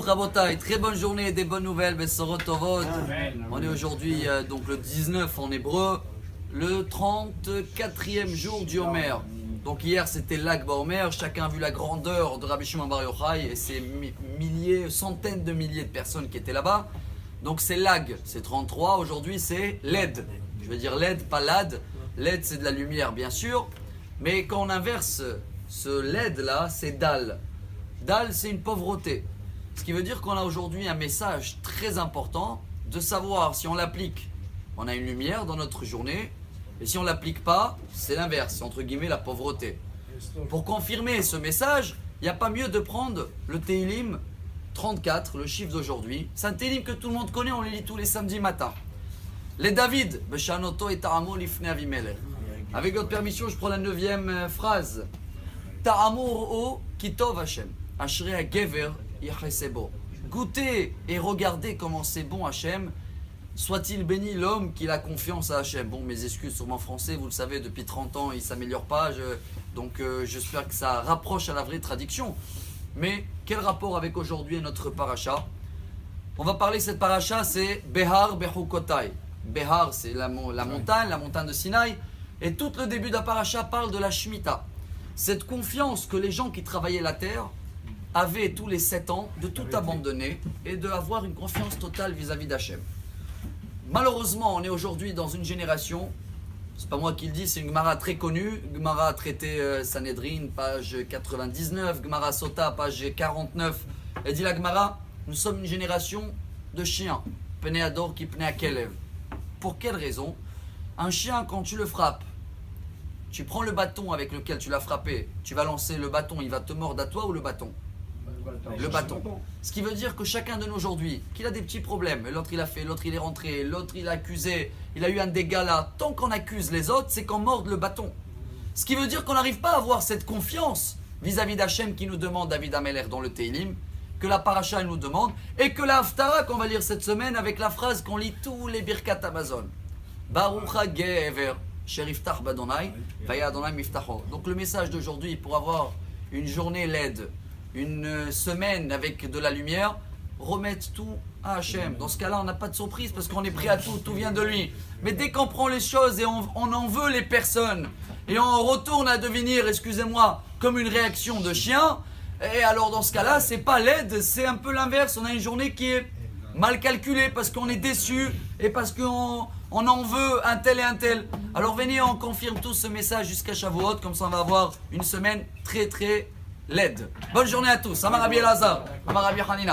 Bonjour Rabotai, très bonne journée, des bonnes nouvelles, Bessorot Tovot. On est aujourd'hui donc le 19 en hébreu, le 34e jour du Homer. Donc hier c'était Lag BaOmer, chacun a vu la grandeur de Rabbi Shimon Bar Yochai et ses milliers, centaines de milliers de personnes qui étaient là-bas. Donc c'est Lag, c'est 33, aujourd'hui c'est LED. Je veux dire LED, pas LAD. LED c'est de la lumière bien sûr, mais quand on inverse ce LED là, c'est Dal. Dal c'est une pauvreté. Ce qui veut dire qu'on a aujourd'hui un message très important de savoir si on l'applique, on a une lumière dans notre journée, et si on ne l'applique pas, c'est l'inverse, c'est entre guillemets la pauvreté. Pour confirmer ce message, il n'y a pas mieux de prendre le Tehillim 34, le chiffre d'aujourd'hui. C'est un Tehillim que tout le monde connaît, on le lit tous les samedis matins. Les David, Beshanoto et Ta'amur Lifnei Avimelech. Avec votre permission, je prends la 9e phrase. Ta'amur o kitov Hashem. Ashrei Gever. Goûtez et regardez comment c'est bon Hachem. Soit-il béni l'homme qui a confiance à Hachem. Bon, mes excuses sur mon français, vous le savez, depuis 30 ans, il ne s'améliore pas. Donc j'espère que ça rapproche à la vraie traduction. Mais quel rapport avec aujourd'hui notre paracha? On va parler de cette paracha, c'est Behar Bechukotai. Behar, c'est la montagne de Sinaï. Et tout le début de la paracha parle de la Shemitah. Cette confiance que les gens qui travaillaient la terre avaient tous les 7 ans de tout abandonner et d'avoir une confiance totale vis-à-vis d'Hachem. Malheureusement, on est aujourd'hui dans une génération, c'est pas moi qui le dis, c'est une Gemara très connue, Gemara traité Sanhedrin, page 99, Gemara Sota, page 49. Elle dit la Gemara, nous sommes une génération de chiens, Pnei Ador qui Pnei Akelev. Pour quelle raison? Un chien, quand tu le frappes, tu prends le bâton avec lequel tu l'as frappé, tu vas lancer le bâton, il va te mordre à toi ou le bâton? Le bâton. Ce qui veut dire que chacun de nous aujourd'hui, qu'il a des petits problèmes, l'autre il a fait, l'autre il est rentré, l'autre il a accusé, il a eu un dégât là, tant qu'on accuse les autres, c'est qu'on morde le bâton. Ce qui veut dire qu'on n'arrive pas à avoir cette confiance vis-à-vis d'Hachem qui nous demande, David Ameler dans le Tehillim, que la paracha nous demande, et que la Haftara qu'on va lire cette semaine avec la phrase qu'on lit tous les Birkat Amazon. Baruch HaGever, Sheriftach Badonai, Vaya Adonai Miftacho. Donc le message d'aujourd'hui, pour avoir une journée LED, une semaine avec de la lumière, remettre tout à Hachem. Dans ce cas-là, on n'a pas de surprise parce qu'on est prêt à tout vient de lui. Mais dès qu'on prend les choses et on en veut les personnes, et on retourne à devenir, excusez-moi, comme une réaction de chien, et alors dans ce cas-là, c'est pas l'aide, c'est un peu l'inverse. On a une journée qui est mal calculée parce qu'on est déçu et parce qu'on en veut un tel et un tel. Alors venez, on confirme tous ce message jusqu'à Shavuot, comme ça on va avoir une semaine très LED. Bonne journée à tous. Amar Rabbi Elazar, Amar Rabbi Hanina.